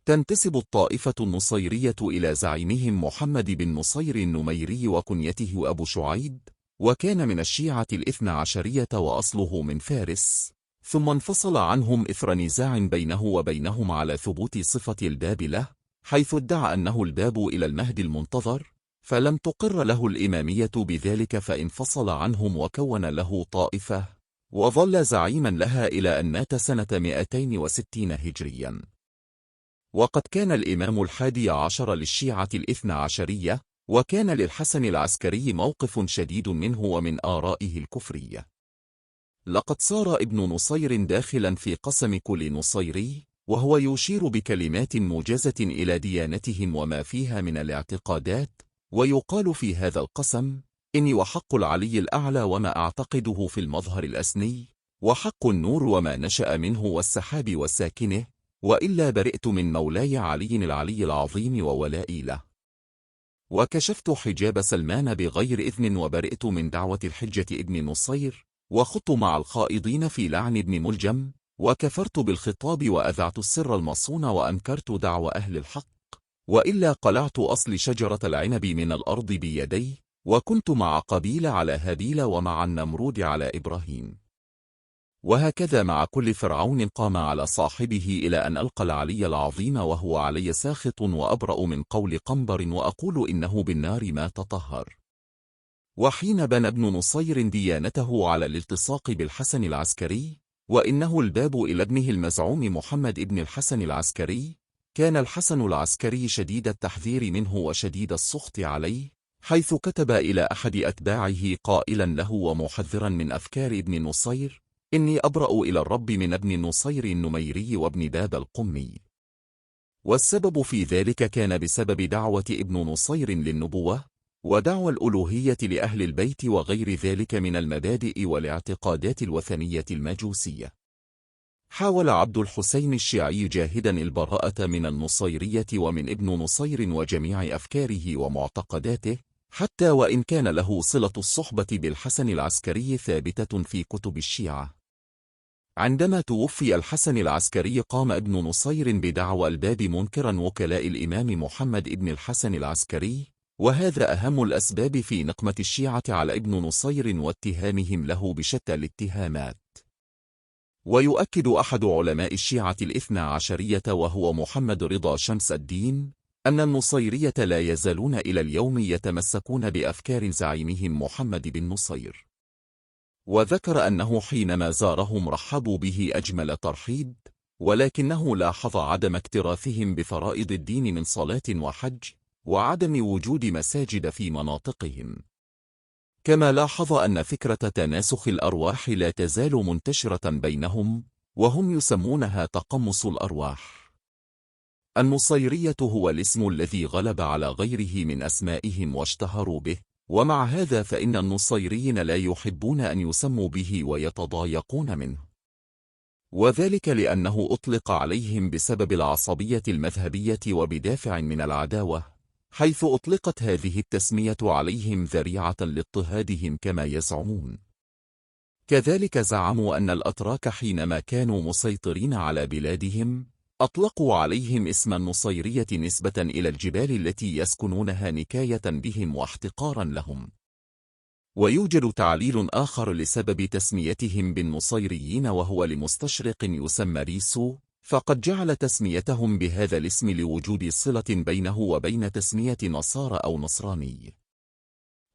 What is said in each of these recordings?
تنتسب الطائفة النصيرية إلى زعيمهم محمد بن نصير النميري وكنيته أبو شعيب، وكان من الشيعة الاثنى عشرية وأصله من فارس، ثم انفصل عنهم إثر نزاع بينه وبينهم على ثبوت صفة الباب له، حيث ادعى أنه الباب إلى المهدي المنتظر، فلم تقر له الإمامية بذلك فانفصل عنهم وكون له طائفة، وظل زعيما لها إلى أن مات سنة 260 هجريا. وقد كان الإمام 11 للشيعة الاثنى عشرية، وكان للحسن العسكري موقف شديد منه ومن آرائه الكفرية. لقد صار ابن نصير داخلا في قسم كل نصيري، وهو يشير بكلمات موجزة إلى ديانتهم وما فيها من الاعتقادات، ويقال في هذا القسم: إني وحق العلي الأعلى وما أعتقده في المظهر الأسني، وحق النور وما نشأ منه والسحاب والساكنه، وإلا برئت من مولاي علي العلي العظيم وولائي له. وكشفت حجاب سلمان بغير إذن، وبرئت من دعوة الحجة ابن نصير، وخضت مع الخائضين في لعن ابن ملجم، وكفرت بالخطاب وأذعت السر المصون، وأنكرت دعوى أهل الحق، وإلا قلعت أصل شجرة العنب من الأرض بيدي، وكنت مع قبيل على هابيل ومع النمرود على إبراهيم. وهكذا مع كل فرعون قام على صاحبه، إلى أن ألقى العلي العظيم وهو علي ساخط، وأبرأ من قول قنبر وأقول إنه بالنار ما تطهر. وحين بنى ابن نصير ديانته على الالتصاق بالحسن العسكري، وإنه الباب إلى ابنه المزعوم محمد ابن الحسن العسكري، كان الحسن العسكري شديد التحذير منه وشديد السخط عليه، حيث كتب إلى أحد أتباعه قائلا له ومحذرا من أفكار ابن نصير: إني أبرأ إلى الرب من ابن نصير النميري وابن باب القمي. والسبب في ذلك كان بسبب دعوة ابن نصير للنبوة، ودعوى الألوهية لأهل البيت، وغير ذلك من المبادئ والاعتقادات الوثنية المجوسية. حاول عبد الحسين الشيعي جاهدا البراءة من النصيرية ومن ابن نصير وجميع أفكاره ومعتقداته، حتى وإن كان له صلة الصحبة بالحسن العسكري ثابتة في كتب الشيعة. عندما توفي الحسن العسكري قام ابن نصير بدعوى الباب منكرا وكلاء الإمام محمد ابن الحسن العسكري، وهذا أهم الأسباب في نقمة الشيعة على ابن نصير واتهامهم له بشتى الاتهامات. ويؤكد أحد علماء الشيعة الاثنى عشرية وهو محمد رضا شمس الدين أن النصيرية لا يزالون إلى اليوم يتمسكون بأفكار زعيمهم محمد بن نصير. وذكر أنه حينما زارهم رحبوا به أجمل ترحيب، ولكنه لاحظ عدم اكتراثهم بفرائض الدين من صلاة وحج، وعدم وجود مساجد في مناطقهم. كما لاحظ أن فكرة تناسخ الأرواح لا تزال منتشرة بينهم، وهم يسمونها تقمص الأرواح. النصيرية هو الاسم الذي غلب على غيره من أسمائهم واشتهروا به، ومع هذا فإن النصيريين لا يحبون أن يسموا به ويتضايقون منه، وذلك لأنه أطلق عليهم بسبب العصبية المذهبية وبدافع من العداوة، حيث أطلقت هذه التسمية عليهم ذريعة لاضطهادهم كما يزعمون. كذلك زعموا أن الأتراك حينما كانوا مسيطرين على بلادهم أطلقوا عليهم اسم النصيرية نسبة إلى الجبال التي يسكنونها نكاية بهم واحتقارا لهم. ويوجد تعليل آخر لسبب تسميتهم بالنصيريين، وهو لمستشرق يسمى ريسو، فقد جعل تسميتهم بهذا الاسم لوجود صلة بينه وبين تسمية نصارى أو نصراني.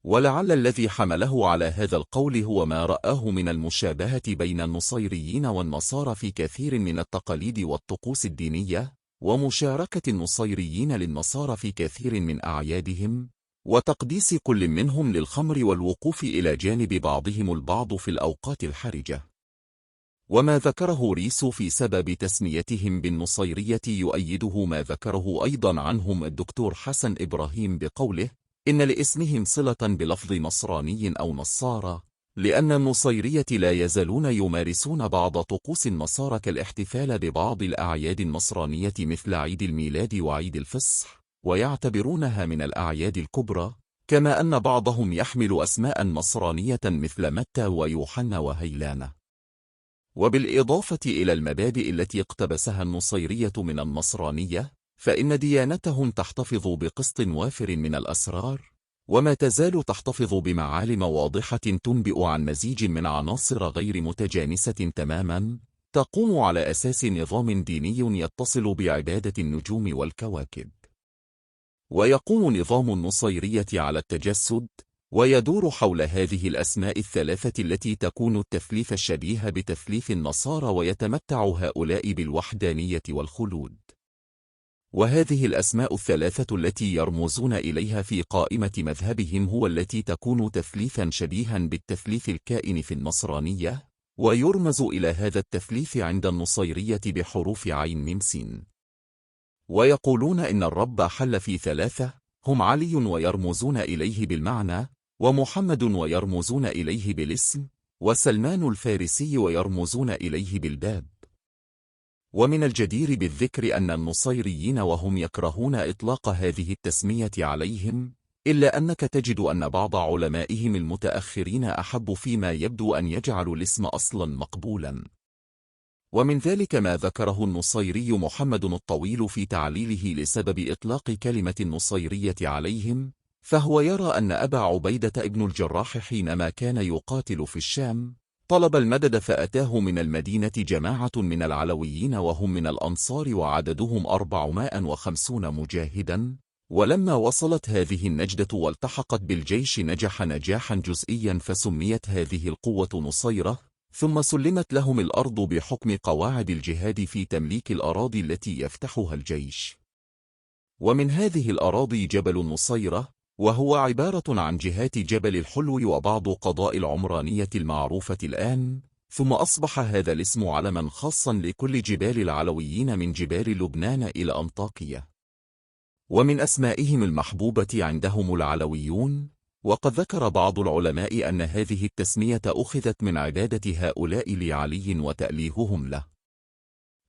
ولعل الذي حمله على هذا القول هو ما رآه من المشابهة بين النصيريين والنصارى في كثير من التقاليد والطقوس الدينية، ومشاركة النصيريين للنصارى في كثير من أعيادهم، وتقديس كل منهم للخمر والوقوف إلى جانب بعضهم البعض في الأوقات الحرجة. وما ذكره ريسو في سبب تسميتهم بالنصيرية يؤيده ما ذكره أيضا عنهم الدكتور حسن إبراهيم بقوله: إن لاسمهم صلة بلفظ نصراني أو نصارى، لأن النصيرية لا يزالون يمارسون بعض طقوس النصارى كالاحتفال ببعض الأعياد النصرانية مثل عيد الميلاد وعيد الفصح، ويعتبرونها من الأعياد الكبرى، كما أن بعضهم يحمل أسماء نصرانية مثل متى ويوحنا وهيلانا. وبالإضافة إلى المبادئ التي اقتبسها النصيرية من النصرانية، فإن ديانتهم تحتفظ بقسط وافر من الأسرار، وما تزال تحتفظ بمعالم واضحة تنبئ عن مزيج من عناصر غير متجانسة تماما، تقوم على أساس نظام ديني يتصل بعبادة النجوم والكواكب. ويقوم نظام النصيرية على التجسد، ويدور حول هذه الأسماء الثلاثة التي تكون التثليث الشبيه بتثليث النصارى، ويتمتع هؤلاء بالوحدانية والخلود. وهذه الأسماء الثلاثة التي يرمزون إليها في قائمة مذهبهم هو التي تكون تثليثا شبيها بالتثليث الكائن في النصرانية، ويرمز إلى هذا التثليث عند النصيرية بحروف عين ميم سين. ويقولون إن الرب حل في ثلاثة، هم علي ويرمزون إليه بالمعنى، ومحمد ويرمزون إليه بالاسم، وسلمان الفارسي ويرمزون إليه بالباب. ومن الجدير بالذكر أن النصيريين وهم يكرهون إطلاق هذه التسمية عليهم، إلا أنك تجد أن بعض علمائهم المتأخرين أحب فيما يبدو أن يجعلوا الاسم أصلا مقبولا. ومن ذلك ما ذكره النصيري محمد الطويل في تعليله لسبب إطلاق كلمة النصيرية عليهم، فهو يرى أن أبا عبيدة ابن الجراح حينما كان يقاتل في الشام طلب المدد، فأتاه من المدينة جماعة من العلويين وهم من الأنصار وعددهم 450 مجاهدا، ولما وصلت هذه النجدة والتحقت بالجيش نجح نجاحا جزئيا، فسميت هذه القوة نصيرة، ثم سلمت لهم الأرض بحكم قواعد الجهاد في تمليك الأراضي التي يفتحها الجيش. ومن هذه الأراضي جبل النصيرة، وهو عبارة عن جهات جبل الحلو وبعض قضاء العمرانية المعروفة الآن، ثم أصبح هذا الاسم علما خاصا لكل جبال العلويين من جبال لبنان إلى أنطاكية. ومن أسمائهم المحبوبة عندهم العلويون، وقد ذكر بعض العلماء أن هذه التسمية أخذت من عبادة هؤلاء لعلي وتأليههم له.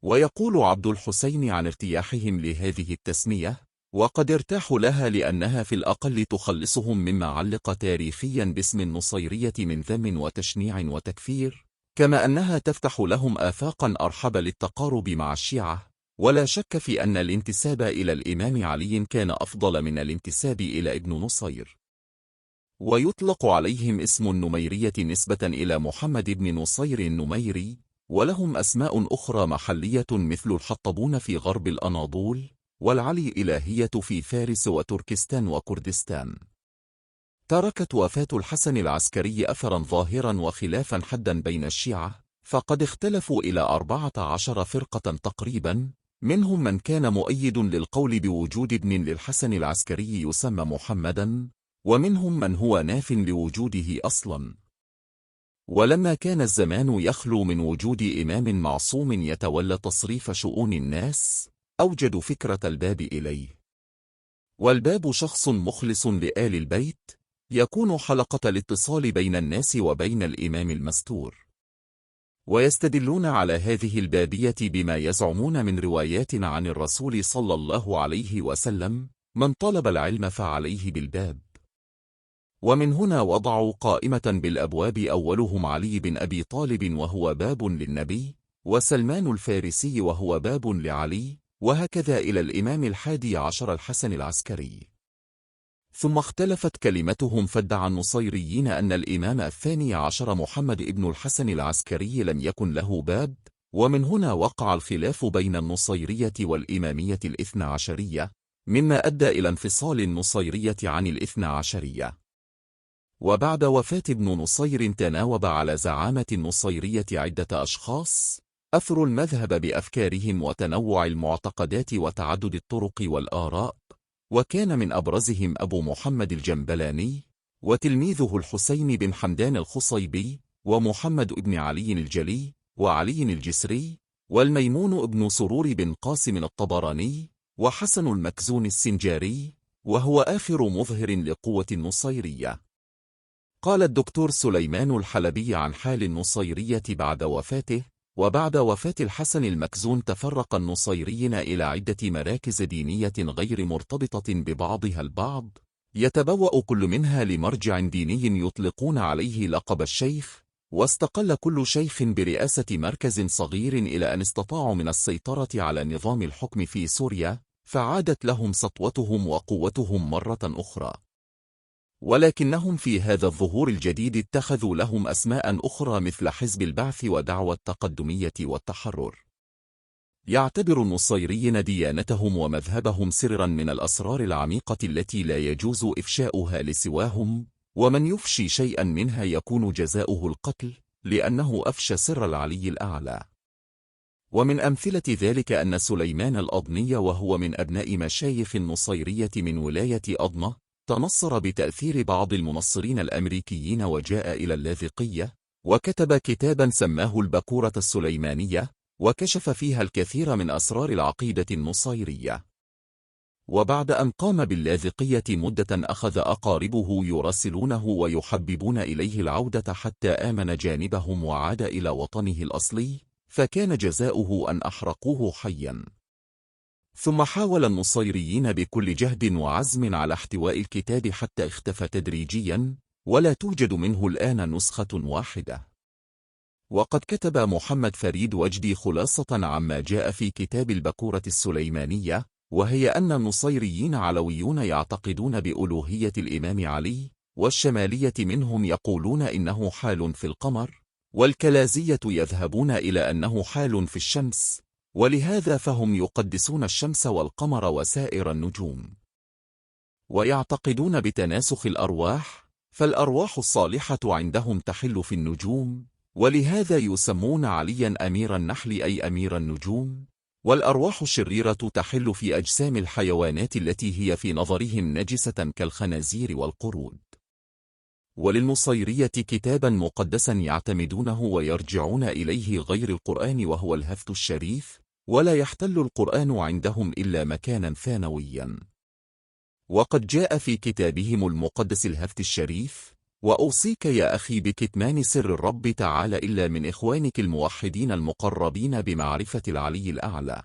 ويقول عبد الحسين عن ارتياحهم لهذه التسمية: وقد ارتاحوا لها لأنها في الأقل تخلصهم مما علق تاريخيا باسم النصيرية من ذم وتشنيع وتكفير، كما أنها تفتح لهم آفاقا أرحب للتقارب مع الشيعة، ولا شك في أن الانتساب إلى الإمام علي كان أفضل من الانتساب إلى ابن نصير. ويطلق عليهم اسم النميرية نسبة إلى محمد بن نصير النميري، ولهم أسماء أخرى محلية مثل الحطبون في غرب الأناضول، والعلي إلهية في فارس وتركستان وكردستان. تركت وفاة الحسن العسكري أثرا ظاهرا وخلافا حدا بين الشيعة، فقد اختلفوا إلى 14 فرقة تقريبا، منهم من كان مؤيد للقول بوجود ابن للحسن العسكري يسمى محمدا، ومنهم من هو ناف لوجوده أصلا. ولما كان الزمان يخلو من وجود إمام معصوم يتولى تصريف شؤون الناس، أوجدوا فكرة الباب إليه. والباب شخص مخلص لآل البيت، يكون حلقة الاتصال بين الناس وبين الإمام المستور. ويستدلون على هذه البابية بما يزعمون من روايات عن الرسول صلى الله عليه وسلم: من طلب العلم فعليه بالباب. ومن هنا وضعوا قائمة بالأبواب، أولهم علي بن أبي طالب وهو باب للنبي، وسلمان الفارسي وهو باب لعلي، وهكذا إلى الإمام 11 الحسن العسكري. ثم اختلفت كلمتهم، فادعى النصيريين أن الإمام 12 محمد ابن الحسن العسكري لم يكن له باب، ومن هنا وقع الخلاف بين النصيرية والإمامية 12، مما أدى إلى انفصال النصيرية عن 12. وبعد وفاة ابن نصير تناوب على زعامة النصيرية عدة أشخاص أثروا المذهب بأفكارهم وتنوع المعتقدات وتعدد الطرق والآراء، وكان من أبرزهم أبو محمد الجنبلاني، وتلميذه الحسين بن حمدان الخصيبي، ومحمد بن علي الجلي، وعلي الجسري، والميمون بن سرور بن قاسم الطبراني، وحسن المكزون السنجاري، وهو آخر مظهر لقوة النصيرية. قال الدكتور سليمان الحلبي عن حال النصيرية بعد وفاته: وبعد وفاة الحسن المكزون تفرق النصيريين إلى عدة مراكز دينية غير مرتبطة ببعضها البعض، يتبوأ كل منها لمرجع ديني يطلقون عليه لقب الشيخ، واستقل كل شيخ برئاسة مركز صغير إلى أن استطاعوا من السيطرة على نظام الحكم في سوريا، فعادت لهم سطوتهم وقوتهم مرة أخرى. ولكنهم في هذا الظهور الجديد اتخذوا لهم أسماء أخرى مثل حزب البعث ودعوى التقدمية والتحرر. يعتبر النصيريين ديانتهم ومذهبهم سرا من الأسرار العميقة التي لا يجوز إفشاؤها لسواهم، ومن يفشي شيئا منها يكون جزاؤه القتل، لأنه أفشى سر العلي الأعلى. ومن أمثلة ذلك أن سليمان الأضني وهو من أبناء مشايخ النصيرية من ولاية أضنة تنصر بتأثير بعض المنصرين الأمريكيين وجاء إلى اللاذقية، وكتب كتابا سماه البكورة السليمانية، وكشف فيها الكثير من أسرار العقيدة النصيرية. وبعد أن قام باللاذقية مدة أخذ أقاربه يراسلونه ويحببون إليه العودة حتى آمن جانبهم وعاد إلى وطنه الأصلي، فكان جزاؤه أن أحرقوه حيا. ثم حاول النصيريين بكل جهد وعزم على احتواء الكتاب حتى اختفى تدريجيا، ولا توجد منه الآن نسخة واحدة. وقد كتب محمد فريد وجدي خلاصة عما جاء في كتاب البكورة السليمانية، وهي أن النصيريين علويون يعتقدون بألوهية الإمام علي، والشمالية منهم يقولون إنه حال في القمر، والكلازية يذهبون إلى أنه حال في الشمس، ولهذا فهم يقدسون الشمس والقمر وسائر النجوم. ويعتقدون بتناسخ الأرواح، فالأرواح الصالحة عندهم تحل في النجوم، ولهذا يسمون عليا أمير النحل أي أمير النجوم، والأرواح الشريرة تحل في أجسام الحيوانات التي هي في نظرهم نجسة كالخنازير والقرود. وللنصيرية كتابا مقدسا يعتمدونه ويرجعون إليه غير القرآن وهو الهفت الشريف، ولا يحتل القرآن عندهم إلا مكانا ثانويا. وقد جاء في كتابهم المقدس الهفت الشريف: وأوصيك يا أخي بكتمان سر الرب تعالى إلا من إخوانك الموحدين المقربين بمعرفة العلي الأعلى.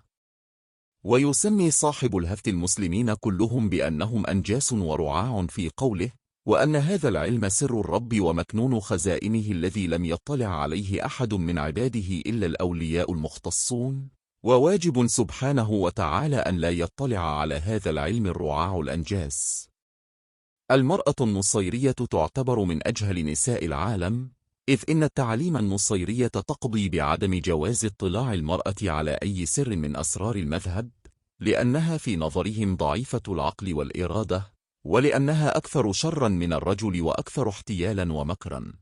ويسمي صاحب الهفت المسلمين كلهم بأنهم أنجاس ورعاع في قوله: وأن هذا العلم سر الرب ومكنون خزائنه الذي لم يطلع عليه أحد من عباده إلا الأولياء المختصون، وواجب سبحانه وتعالى أن لا يطلع على هذا العلم الرعاع الأنجاس. المرأة النصيرية تعتبر من أجهل نساء العالم، إذ إن التعاليم النصيرية تقضي بعدم جواز اطلاع المرأة على أي سر من أسرار المذهب، لأنها في نظرهم ضعيفة العقل والإرادة، ولأنها أكثر شرا من الرجل وأكثر احتيالا ومكرا.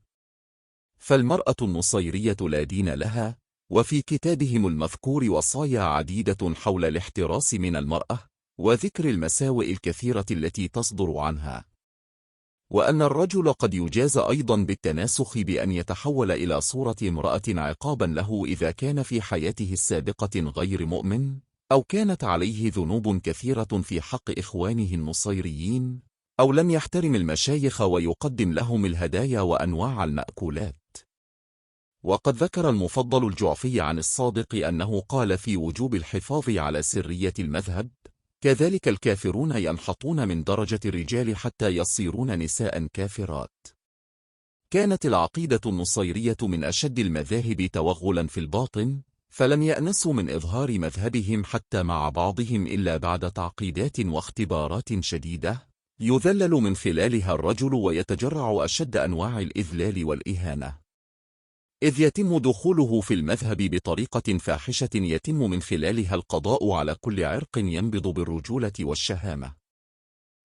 فالمرأة النصيرية لا دين لها، وفي كتابهم المذكور وصايا عديدة حول الاحتراس من المرأة، وذكر المساوئ الكثيرة التي تصدر عنها، وأن الرجل قد يجاز أيضا بالتناسخ بأن يتحول إلى صورة امرأة عقابا له إذا كان في حياته السابقة غير مؤمن، أو كانت عليه ذنوب كثيرة في حق إخوانه النصيريين، أو لم يحترم المشايخ ويقدم لهم الهدايا وأنواع المأكولات. وقد ذكر المفضل الجعفي عن الصادق أنه قال في وجوب الحفاظ على سرية المذهب: كذلك الكافرون ينحطون من درجة الرجال حتى يصيرون نساء كافرات. كانت العقيدة النصيرية من أشد المذاهب توغلا في الباطن، فلم يأنسوا من إظهار مذهبهم حتى مع بعضهم إلا بعد تعقيدات واختبارات شديدة، يذلل من خلالها الرجل ويتجرع أشد أنواع الإذلال والإهانة، إذ يتم دخوله في المذهب بطريقة فاحشة يتم من خلالها القضاء على كل عرق ينبض بالرجولة والشهامة.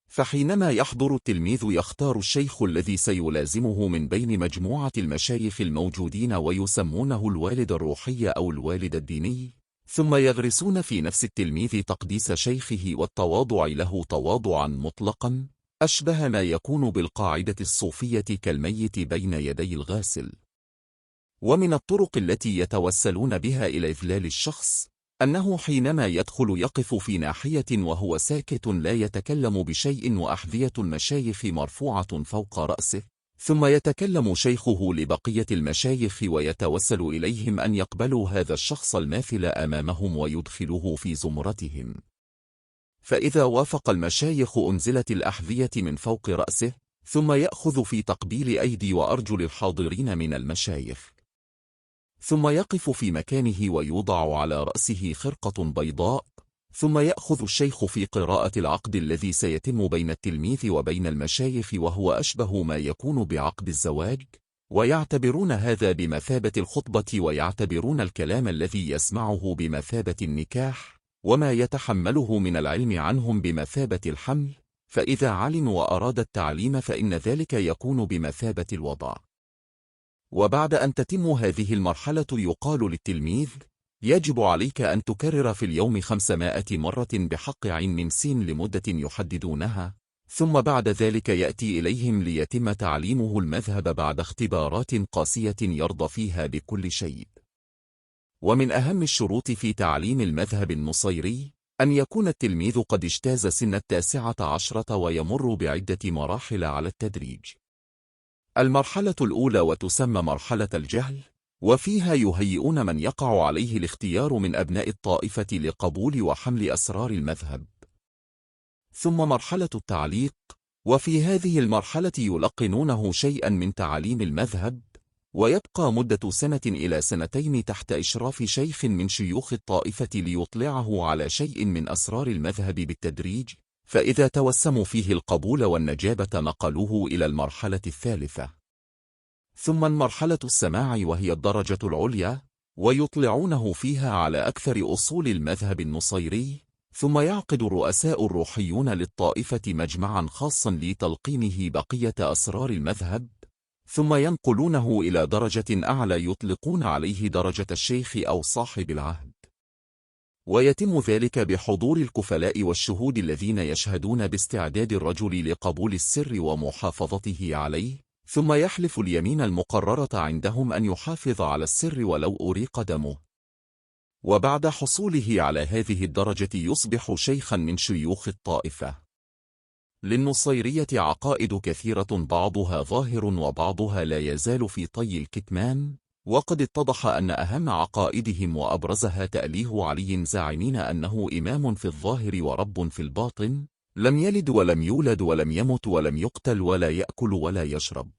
فحينما يحضر التلميذ يختار الشيخ الذي سيلازمه من بين مجموعة المشايخ الموجودين ويسمونه الوالد الروحي أو الوالد الديني، ثم يغرسون في نفس التلميذ تقديس شيخه والتواضع له تواضعا مطلقا، أشبه ما يكون بالقاعدة الصوفية كالميت بين يدي الغاسل. ومن الطرق التي يتوسلون بها إلى إذلال الشخص أنه حينما يدخل يقف في ناحية وهو ساكت لا يتكلم بشيء وأحذية المشايخ مرفوعة فوق رأسه، ثم يتكلم شيخه لبقية المشايخ ويتوسل إليهم أن يقبلوا هذا الشخص الماثل أمامهم ويدخلوه في زمرتهم. فإذا وافق المشايخ أنزلت الأحذية من فوق رأسه، ثم يأخذ في تقبيل أيدي وأرجل الحاضرين من المشايخ، ثم يقف في مكانه ويوضع على رأسه خرقة بيضاء، ثم يأخذ الشيخ في قراءة العقد الذي سيتم بين التلميذ وبين المشايخ، وهو أشبه ما يكون بعقد الزواج، ويعتبرون هذا بمثابة الخطبة، ويعتبرون الكلام الذي يسمعه بمثابة النكاح، وما يتحمله من العلم عنهم بمثابة الحمل، فإذا علم وأراد التعليم فإن ذلك يكون بمثابة الوضع. وبعد أن تتم هذه المرحلة يقال للتلميذ: يجب عليك أن تكرر في اليوم 500 مرة بحق عين سين لمدة يحددونها، ثم بعد ذلك يأتي إليهم ليتم تعليمه المذهب بعد اختبارات قاسية يرضى فيها بكل شيء. ومن أهم الشروط في تعليم المذهب النصيري أن يكون التلميذ قد اجتاز سن 19 ويمر بعدة مراحل على التدريج. المرحلة الأولى وتسمى مرحلة الجهل، وفيها يهيئون من يقع عليه الاختيار من أبناء الطائفة لقبول وحمل أسرار المذهب. ثم مرحلة التعليق، وفي هذه المرحلة يلقنونه شيئا من تعاليم المذهب، ويبقى مدة 1 إلى 2 تحت إشراف شيخ من شيوخ الطائفة ليطلعه على شيء من أسرار المذهب بالتدريج، فإذا توسموا فيه القبول والنجابة نقلوه إلى المرحلة الثالثة. ثم المرحلة السماع وهي الدرجة العليا، ويطلعونه فيها على أكثر أصول المذهب النصيري، ثم يعقد الرؤساء الروحيون للطائفة مجمعا خاصا لتلقينه بقية أسرار المذهب، ثم ينقلونه إلى درجة أعلى يطلقون عليه درجة الشيخ أو صاحب العهد. ويتم ذلك بحضور الكفلاء والشهود الذين يشهدون باستعداد الرجل لقبول السر ومحافظته عليه، ثم يحلف اليمين المقررة عندهم أن يحافظ على السر ولو أريق دمه. وبعد حصوله على هذه الدرجة يصبح شيخا من شيوخ الطائفة. للنصيرية عقائد كثيرة بعضها ظاهر وبعضها لا يزال في طي الكتمان، وقد اتضح أن أهم عقائدهم وأبرزها تأليه علي زاعمين أنه إمام في الظاهر ورب في الباطن، لم يلد ولم يولد ولم يمت ولم يقتل ولا يأكل ولا يشرب.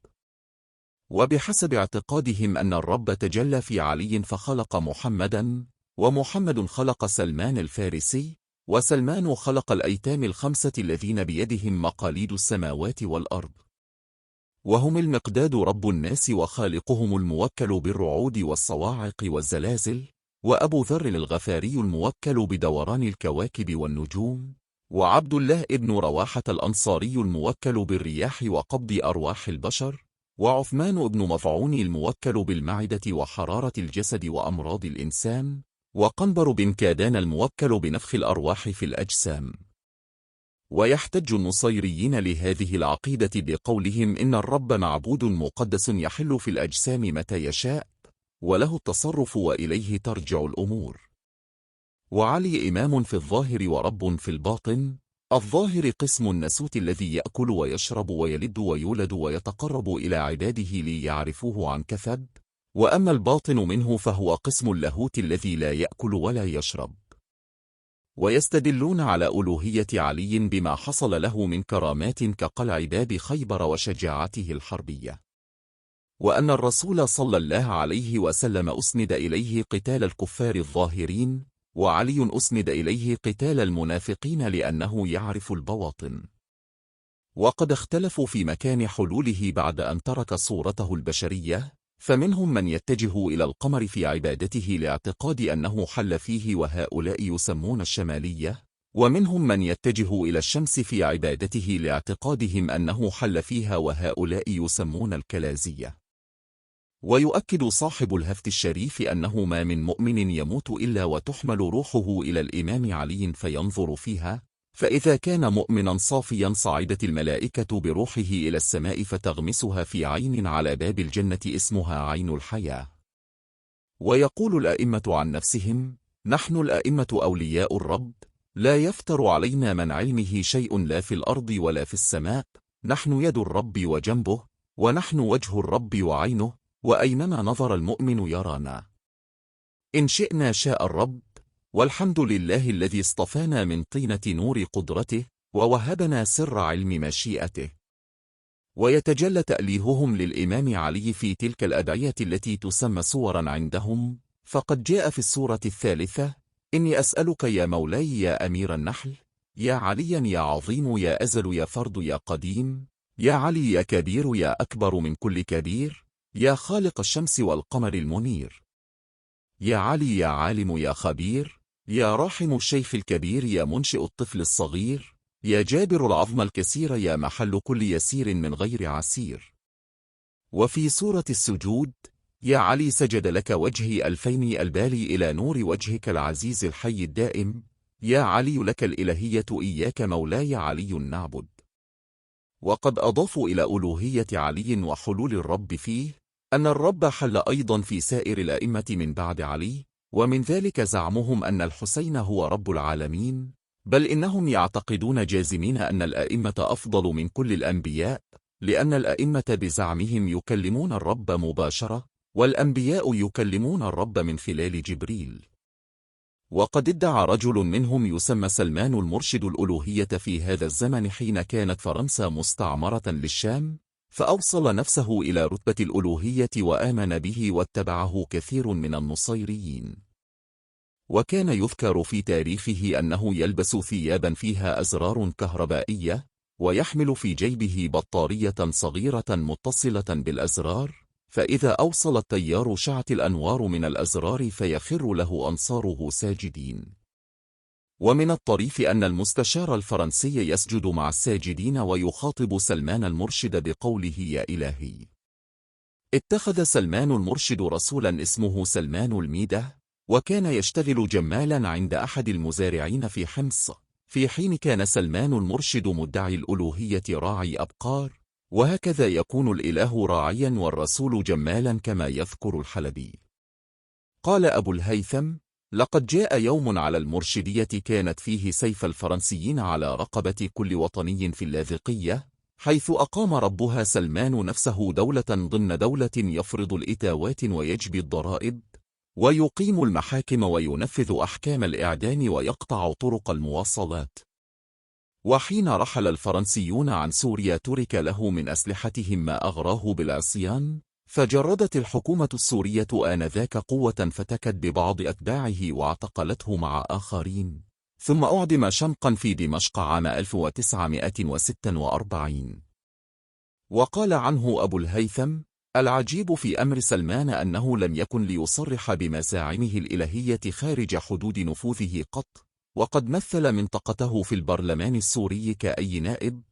وبحسب اعتقادهم أن الرب تجلى في علي فخلق محمدا، ومحمد خلق سلمان الفارسي، وسلمان خلق الأيتام 5 الذين بيدهم مقاليد السماوات والأرض، وهم المقداد رب الناس وخالقهم الموكل بالرعود والصواعق والزلازل، وأبو ذر الغفاري الموكل بدوران الكواكب والنجوم، وعبد الله ابن رواحة الأنصاري الموكل بالرياح وقبض أرواح البشر، وعثمان ابن مظعون الموكل بالمعدة وحرارة الجسد وأمراض الإنسان، وقنبر بن كادان الموكل بنفخ الأرواح في الأجسام. ويحتج النصيريين لهذه العقيدة بقولهم إن الرب معبود مقدس يحل في الأجسام متى يشاء، وله التصرف وإليه ترجع الأمور. وعلي إمام في الظاهر ورب في الباطن. الظاهر قسم الناسوت الذي يأكل ويشرب ويلد ويولد ويتقرب إلى عباده ليعرفوه عن كثب، وأما الباطن منه فهو قسم اللاهوت الذي لا يأكل ولا يشرب. ويستدلون على ألوهية علي بما حصل له من كرامات كقلع باب خيبر وشجاعته الحربية، وأن الرسول صلى الله عليه وسلم أسند إليه قتال الكفار الظاهرين، وعلي أسند إليه قتال المنافقين لأنه يعرف البواطن. وقد اختلفوا في مكان حلوله بعد أن ترك صورته البشرية، فمنهم من يتجه إلى القمر في عبادته لاعتقاد أنه حل فيه وهؤلاء يسمون الشمالية، ومنهم من يتجه إلى الشمس في عبادته لاعتقادهم أنه حل فيها وهؤلاء يسمون الكلازية. ويؤكد صاحب الهفت الشريف أنه ما من مؤمن يموت إلا وتحمل روحه إلى الإمام علي فينظر فيها، فإذا كان مؤمنا صافيا صعدت الملائكة بروحه إلى السماء فتغمسها في عين على باب الجنة اسمها عين الحياة. ويقول الأئمة عن نفسهم: نحن الأئمة أولياء الرب، لا يفتر علينا من علمه شيء لا في الأرض ولا في السماء، نحن يد الرب وجنبه، ونحن وجه الرب وعينه، وأينما نظر المؤمن يرانا. إن شئنا شاء الرب، والحمد لله الذي اصطفانا من طينة نور قدرته، ووهبنا سر علم مشيئته. ويتجلى تأليههم للإمام علي في تلك الأدعية التي تسمى سورا عندهم، فقد جاء في السورة 3: إني أسألك يا مولاي يا أمير النحل، يا عليا يا عظيم يا أزل يا فرد يا قديم، يا علي يا كبير يا أكبر من كل كبير، يا خالق الشمس والقمر المنير، يا علي يا عالم يا خبير، يا راحم الشيخ الكبير يا منشئ الطفل الصغير، يا جابر العظم الكثير يا محل كل يسير من غير عسير. وفي سورة السجود: يا علي سجد لك وجهي 2000 البالي إلى نور وجهك العزيز الحي الدائم، يا علي لك الإلهية إياك مولاي علي نعبد. وقد أضافوا إلى ألوهية علي وحلول الرب فيه أن الرب حل أيضا في سائر الأئمة من بعد علي، ومن ذلك زعمهم أن الحسين هو رب العالمين، بل إنهم يعتقدون جازمين أن الأئمة أفضل من كل الأنبياء، لأن الأئمة بزعمهم يكلمون الرب مباشرة، والأنبياء يكلمون الرب من خلال جبريل. وقد ادعى رجل منهم يسمى سلمان المرشد الألوهية في هذا الزمن حين كانت فرنسا مستعمرة للشام، فأوصل نفسه إلى رتبة الألوهية وآمن به واتبعه كثير من النصيريين. وكان يذكر في تاريخه أنه يلبس ثيابا فيها أزرار كهربائية، ويحمل في جيبه بطارية صغيرة متصلة بالأزرار، فإذا أوصل التيار شعت الأنوار من الأزرار فيخر له أنصاره ساجدين. ومن الطريف أن المستشار الفرنسي يسجد مع الساجدين ويخاطب سلمان المرشد بقوله يا إلهي. اتخذ سلمان المرشد رسولا اسمه سلمان الميده، وكان يشتغل جمالا عند أحد المزارعين في حمص، في حين كان سلمان المرشد مدعي الألوهية راعي أبقار، وهكذا يكون الإله راعيا والرسول جمالا كما يذكر الحلبي. قال أبو الهيثم: لقد جاء يوم على المرشدية كانت فيه سيف الفرنسيين على رقبة كل وطني في اللاذقية، حيث أقام ربها سلمان نفسه دولة ضمن دولة يفرض الإتاوات ويجبي الضرائب، ويقيم المحاكم وينفذ أحكام الإعدام ويقطع طرق المواصلات. وحين رحل الفرنسيون عن سوريا ترك له من أسلحتهم ما أغراه بالعصيان، فجردت الحكومة السورية آنذاك قوة فتكت ببعض أتباعه واعتقلته مع آخرين، ثم أعدم شمقا في دمشق عام 1946. وقال عنه أبو الهيثم: العجيب في أمر سلمان أنه لم يكن ليصرح بمزاعمه الإلهية خارج حدود نفوذه قط، وقد مثل منطقته في البرلمان السوري كأي نائب،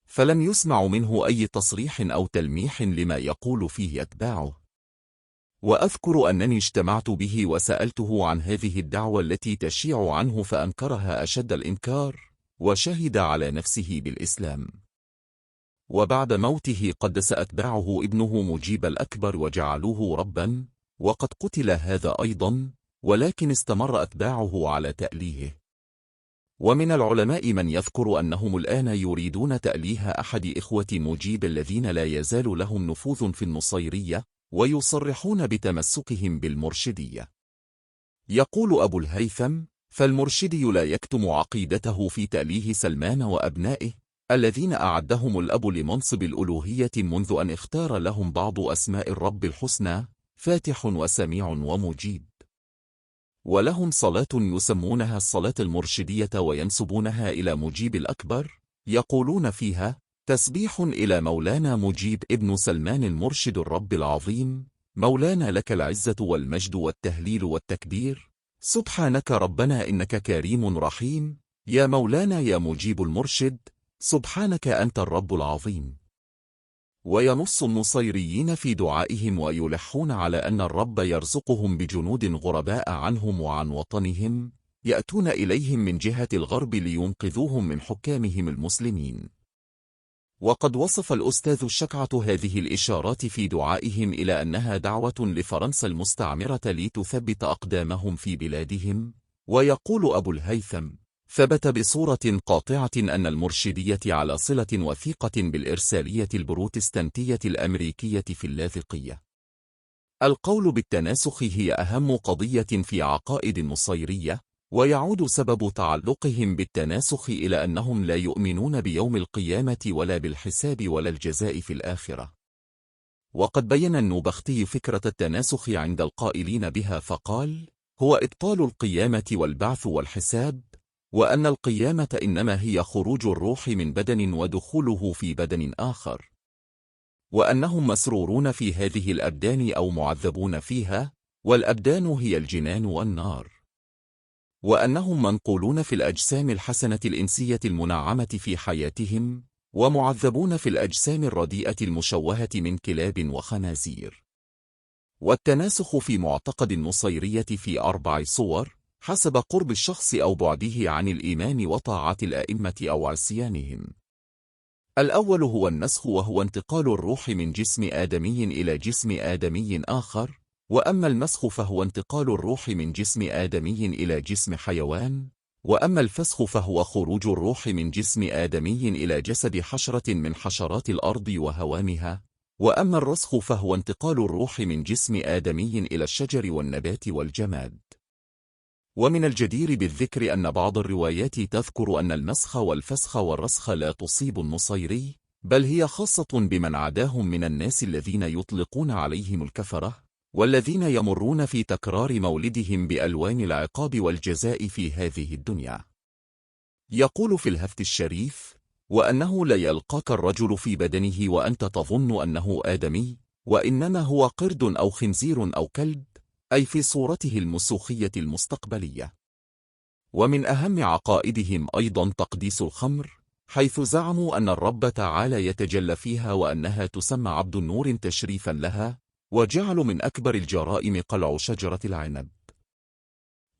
فلم يسمع منه أي تصريح أو تلميح لما يقول فيه أتباعه. وأذكر أنني اجتمعت به وسألته عن هذه الدعوة التي تشيع عنه فأنكرها أشد الإنكار، وشهد على نفسه بالإسلام. وبعد موته قدس أتباعه ابنه مجيب الأكبر وجعلوه ربا، وقد قتل هذا أيضا، ولكن استمر أتباعه على تأليهه. ومن العلماء من يذكر أنهم الآن يريدون تأليه أحد إخوة مجيب الذين لا يزال لهم نفوذ في النصيرية، ويصرحون بتمسكهم بالمرشدية. يقول أبو الهيثم: فالمرشدي لا يكتم عقيدته في تأليه سلمان وأبنائه الذين أعدهم الأب لمنصب الألوهية منذ أن اختار لهم بعض أسماء الرب الحسنى: فاتح وسميع ومجيب. ولهم صلاة يسمونها الصلاة المرشدية وينسبونها إلى مجيب الأكبر، يقولون فيها: تسبيح إلى مولانا مجيب ابن سلمان المرشد الرب العظيم، مولانا لك العزة والمجد والتهليل والتكبير، سبحانك ربنا إنك كريم رحيم، يا مولانا يا مجيب المرشد، سبحانك أنت الرب العظيم. وينص النصيريين في دعائهم ويلحون على أن الرب يرزقهم بجنود غرباء عنهم وعن وطنهم، يأتون إليهم من جهة الغرب لينقذوهم من حكامهم المسلمين. وقد وصف الأستاذ الشكعة هذه الإشارات في دعائهم إلى أنها دعوة لفرنسا المستعمرة لتثبت أقدامهم في بلادهم. ويقول أبو الهيثم: ثبت بصورة قاطعة أن المرشدية على صلة وثيقة بالإرسالية البروتستانتية الأمريكية في اللاذقية. القول بالتناسخ هي أهم قضية في عقائد النصيرية، ويعود سبب تعلقهم بالتناسخ إلى أنهم لا يؤمنون بيوم القيامة ولا بالحساب ولا الجزاء في الآخرة. وقد بين النوبختي فكرة التناسخ عند القائلين بها فقال: هو إبطال القيامة والبعث والحساب، وأن القيامة إنما هي خروج الروح من بدن ودخوله في بدن آخر، وأنهم مسرورون في هذه الأبدان أو معذبون فيها، والأبدان هي الجنان والنار، وأنهم منقولون في الأجسام الحسنة الإنسية المنعمة في حياتهم، ومعذبون في الأجسام الرديئة المشوهة من كلاب وخنازير. والتناسخ في معتقد النصيرية في 4 صور حسب قرب الشخص أو بعده عن الإيمان وطاعة الأئمة أو عصيانهم. الأول هو النسخ، وهو انتقال الروح من جسم آدمي إلى جسم آدمي آخر، وأما المسخ فهو انتقال الروح من جسم آدمي إلى جسم حيوان، وأما الفسخ فهو خروج الروح من جسم آدمي إلى جسد حشرة من حشرات الأرض وهوامها، وأما الرسخ فهو انتقال الروح من جسم آدمي إلى الشجر والنبات والجماد. ومن الجدير بالذكر أن بعض الروايات تذكر أن المسخ والفسخ والرسخ لا تصيب النصيري، بل هي خاصة بمن عداهم من الناس الذين يطلقون عليهم الكفرة، والذين يمرون في تكرار مولدهم بألوان العقاب والجزاء في هذه الدنيا. يقول في الهفت الشريف: وأنه لا يلقاك الرجل في بدنه وأنت تظن أنه آدمي، وإنما هو قرد أو خنزير أو كلب، أي في صورته المسوخية المستقبلية. ومن أهم عقائدهم أيضا تقديس الخمر، حيث زعموا أن الرب تعالى يتجلى فيها، وأنها تسمى عبد النور تشريفا لها، وجعلوا من أكبر الجرائم قلع شجرة العنب.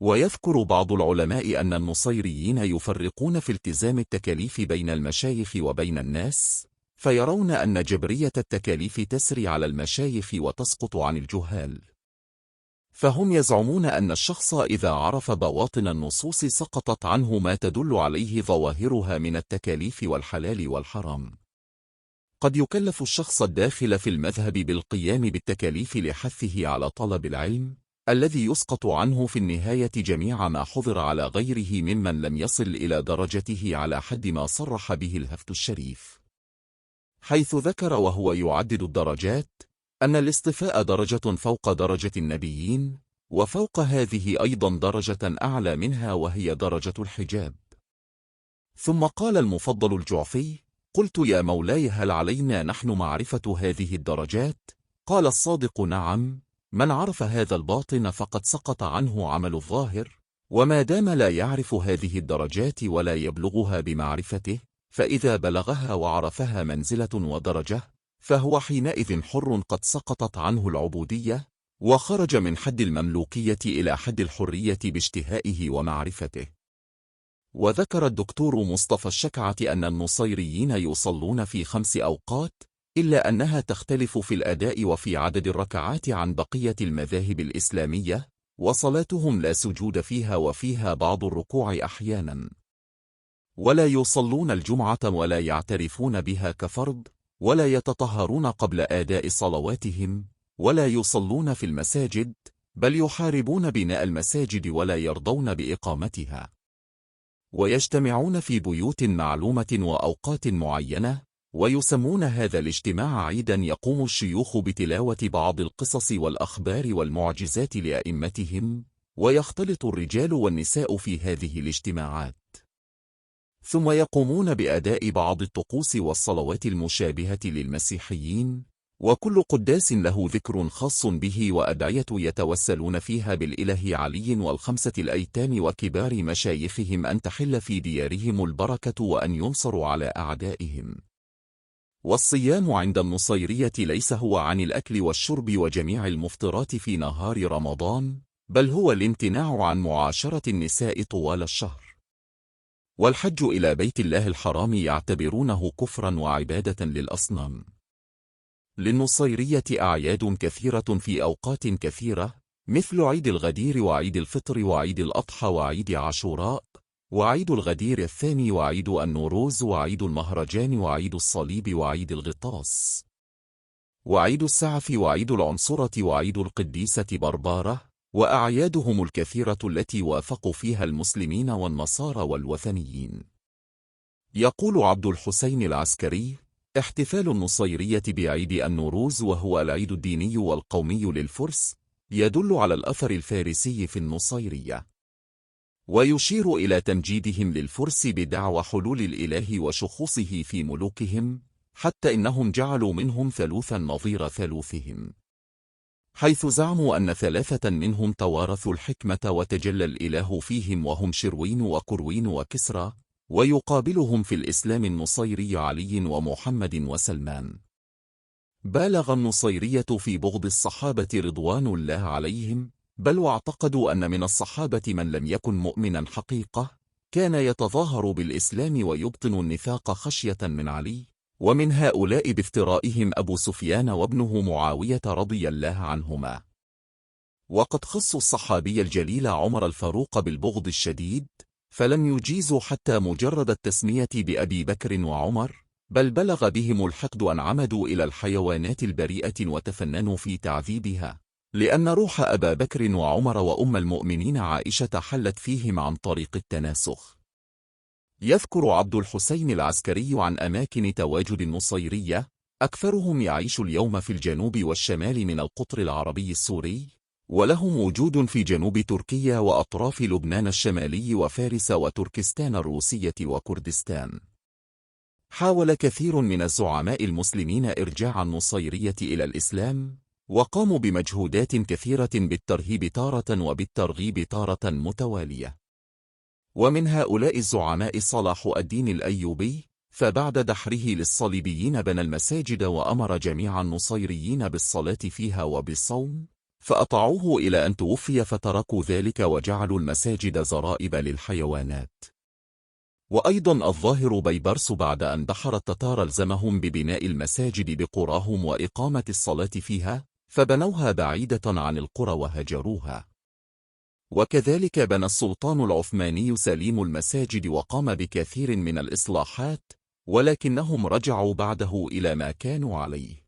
ويذكر بعض العلماء أن النصيريين يفرقون في التزام التكاليف بين المشايخ وبين الناس، فيرون أن جبرية التكاليف تسري على المشايخ وتسقط عن الجهال. فهم يزعمون أن الشخص إذا عرف بواطن النصوص سقطت عنه ما تدل عليه ظواهرها من التكاليف والحلال والحرام. قد يكلف الشخص الداخل في المذهب بالقيام بالتكاليف لحثه على طلب العلم، الذي يسقط عنه في النهاية جميع ما حظر على غيره ممن لم يصل إلى درجته على حد ما صرح به الهفت الشريف، حيث ذكر وهو يعدد الدرجات أن الاصطفاء درجة فوق درجة النبيين، وفوق هذه أيضا درجة أعلى منها وهي درجة الحجاب. ثم قال المفضل الجعفي: قلت يا مولاي هل علينا نحن معرفة هذه الدرجات؟ قال الصادق: نعم، من عرف هذا الباطن فقد سقط عنه عمل الظاهر، وما دام لا يعرف هذه الدرجات ولا يبلغها بمعرفته، فإذا بلغها وعرفها منزلة ودرجة، فهو حينئذ حر قد سقطت عنه العبودية، وخرج من حد المملوكية إلى حد الحرية باشتهائه ومعرفته. وذكر الدكتور مصطفى الشكعة أن النصيريين يصلون في 5 أوقات، إلا أنها تختلف في الأداء وفي عدد الركعات عن بقية المذاهب الإسلامية، وصلاتهم لا سجود فيها وفيها بعض الركوع أحيانا. ولا يصلون الجمعة ولا يعترفون بها كفرض، ولا يتطهرون قبل أداء صلواتهم، ولا يصلون في المساجد، بل يحاربون بناء المساجد ولا يرضون بإقامتها. ويجتمعون في بيوت معلومة وأوقات معينة، ويسمون هذا الاجتماع عيدا يقوم الشيوخ بتلاوة بعض القصص والأخبار والمعجزات لأئمتهم، ويختلط الرجال والنساء في هذه الاجتماعات. ثم يقومون بأداء بعض الطقوس والصلوات المشابهة للمسيحيين، وكل قداس له ذكر خاص به وأدعية يتوسلون فيها بالإله علي والخمسة الأيتام وكبار مشايخهم أن تحل في ديارهم البركة وأن ينصروا على أعدائهم. والصيام عند النصيرية ليس هو عن الأكل والشرب وجميع المفطرات في نهار رمضان، بل هو الامتناع عن معاشرة النساء طوال الشهر. والحج إلى بيت الله الحرام يعتبرونه كفرا وعبادة للأصنام. للنصيرية أعياد كثيرة في أوقات كثيرة، مثل عيد الغدير وعيد الفطر وعيد الأضحى وعيد عاشوراء وعيد الغدير الثاني وعيد النوروز وعيد المهرجان وعيد الصليب وعيد الغطاس وعيد السعف وعيد العنصرة وعيد القديسة بربارة، وأعيادهم الكثيرة التي وافقوا فيها المسلمين والنصارى والوثنيين. يقول عبد الحسين العسكري: احتفال النصيرية بعيد النوروز وهو العيد الديني والقومي للفرس، يدل على الأثر الفارسي في النصيرية، ويشير إلى تمجيدهم للفرس بدعوى حلول الإله وشخوصه في ملوكهم، حتى إنهم جعلوا منهم ثلوثا نظير ثلوثهم، حيث زعموا أن ثلاثة منهم توارثوا الحكمة وتجلى الإله فيهم، وهم شروين وكروين وكسرى، ويقابلهم في الإسلام النصيري علي ومحمد وسلمان. بالغ النصيرية في بغض الصحابة رضوان الله عليهم، بل واعتقدوا أن من الصحابة من لم يكن مؤمنا حقيقة، كان يتظاهر بالإسلام ويبطن النفاق خشية من علي، ومن هؤلاء بافترائهم أبو سفيان وابنه معاوية رضي الله عنهما. وقد خصوا الصحابي الجليل عمر الفاروق بالبغض الشديد، فلم يجيزوا حتى مجرد التسمية بأبي بكر وعمر، بل بلغ بهم الحقد أن عمدوا إلى الحيوانات البريئة وتفننوا في تعذيبها، لأن روح أبا بكر وعمر وأم المؤمنين عائشة حلت فيهم عن طريق التناسخ. يذكر عبد الحسين العسكري عن أماكن تواجد النصيرية: أكثرهم يعيش اليوم في الجنوب والشمال من القطر العربي السوري، ولهم وجود في جنوب تركيا وأطراف لبنان الشمالي وفارس وتركستان الروسية وكردستان. حاول كثير من الزعماء المسلمين إرجاع النصيرية إلى الإسلام، وقاموا بمجهودات كثيرة بالترهيب تارة وبالترغيب تارة متوالية. ومن هؤلاء الزعماء صلاح الدين الأيوبي، فبعد دحره للصليبيين بنى المساجد وأمر جميع النصيريين بالصلاة فيها وبالصوم، فأطاعوه إلى أن توفي فتركوا ذلك وجعلوا المساجد زرائب للحيوانات. وأيضا الظاهر بيبرس بعد أن دحر التتار ألزمهم ببناء المساجد بقراهم وإقامة الصلاة فيها، فبنوها بعيدة عن القرى وهجروها. وكذلك بنى السلطان العثماني سليم المساجد وقام بكثير من الإصلاحات، ولكنهم رجعوا بعده إلى ما كانوا عليه.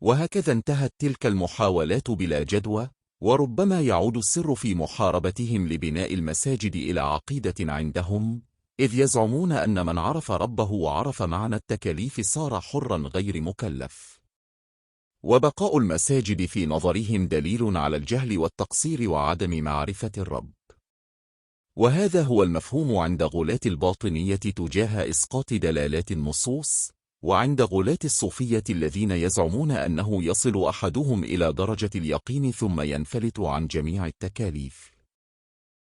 وهكذا انتهت تلك المحاولات بلا جدوى، وربما يعود السر في محاربتهم لبناء المساجد إلى عقيدة عندهم، إذ يزعمون أن من عرف ربه وعرف معنى التكاليف صار حرا غير مكلف. وبقاء المساجد في نظرهم دليل على الجهل والتقصير وعدم معرفة الرب. وهذا هو المفهوم عند غلاة الباطنية تجاه إسقاط دلالات النصوص، وعند غلاة الصوفية الذين يزعمون أنه يصل أحدهم إلى درجة اليقين ثم ينفلت عن جميع التكاليف.